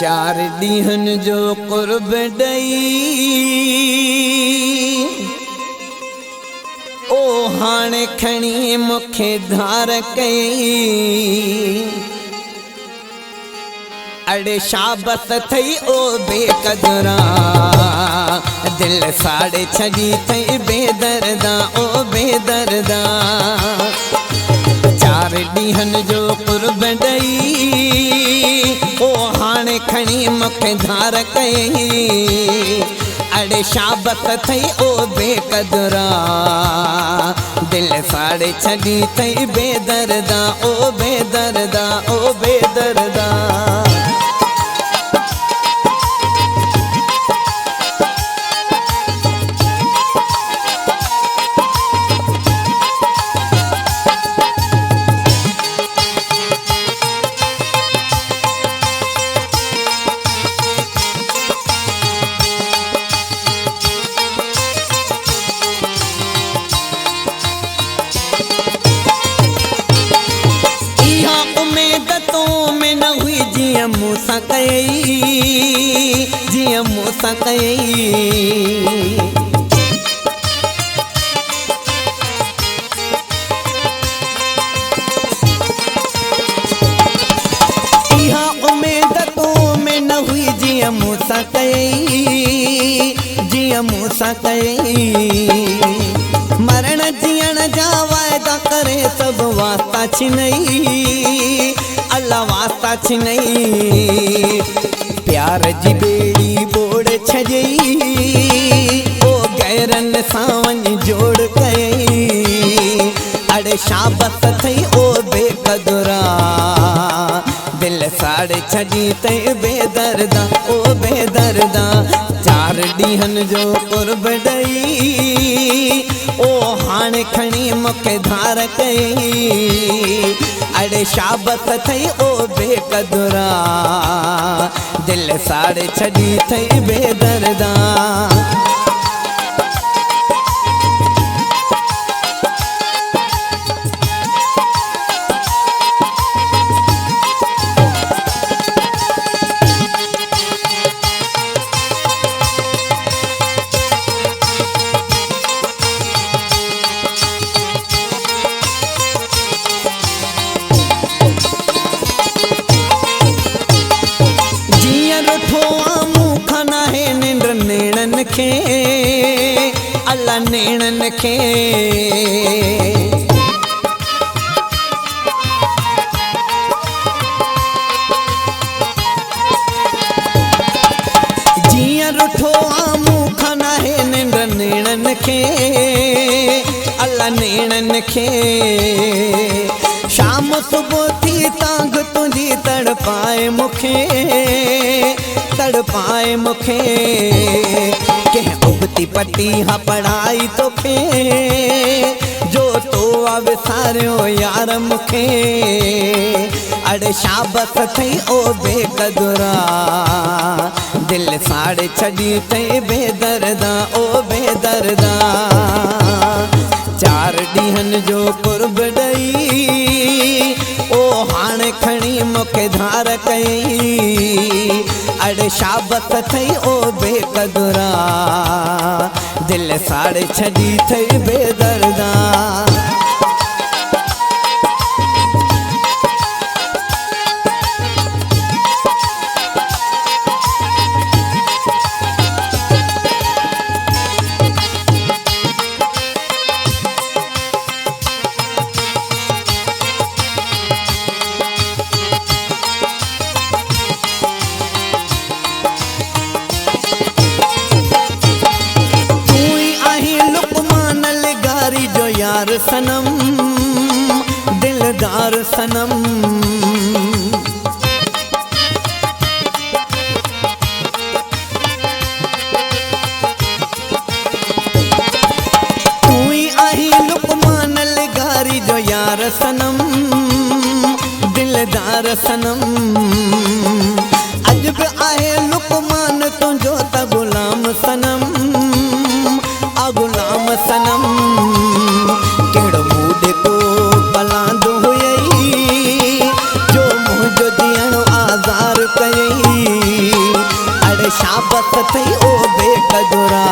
चार डीहन जो कुर्ब डई ओ हाणे खणी मुखे धार कई अड़े शाबत थई ओ बेकदरा दिल साड़े छड़ी थई बेदर्दा ओ बेदर्दा चार डीहन जो कुर्ब डई ओ हाणे खणी मुखे धार कई अड़े शाबत थई ओ बेकदरा दिल साड़े छड़ी थई बेदर्दा ओ बेदर्दा ओ बेदर्दा मूसा कई जिया मूसा कई इहा उम्मीद तो में न हुई जिया मूसा कई जिया मूसा कई मरण जियण जा वायदा करे सब वास्ता छिनई अल्लाह वास्ता छिनई प्यार जी बेड़ी बोड़ छजई ओ गैरन सावन जोड़ कई अड़े शाबत थई ओ बेकदरा दिल साड़े छड़ी तई बेदर्दा ओ बेदर्दा चार डीहन जो कुर्ब डई ओ हाणे खणी मुखे धार कई अड़े शाबत थई ओ बेकदरा दिल साड़े छड़ी थई बेदर्दा खे अल्लाह नेणन खे जिया रुठो आमू खाना है निंद्र नेणन खे अल्लाह नेणन खे शाम सुबह थी तांग तुझी तड़पाए मुखे तड़पाए मुखे कह उगती पट्टी हा पढ़ाई तो खे जो तो आवे सारियो यार मुखे अड़े शाबत थई ओ बेकदरा दिल साड़े छड़ी थई बेदर्दा ओ बेदर्दा चार डीहन जो कुर्ब डई ओ हाणे खणी मुखे धार कई अड़े शाबत थई ओ बेकदरा दिल साड़े छड़ी थई बेदर्दा यार सनम दिलदार सनम तू ही आही लुकमान लगारी जो यार सनम दिलदार सनम अजब आहे लुकमान तुझो त गुलाम सनम आ गुलाम सनम केड़ो मूड को पलांदो हुई जो मुझो दियण आज़ार कई शाबत थई ओ बेकजोरा।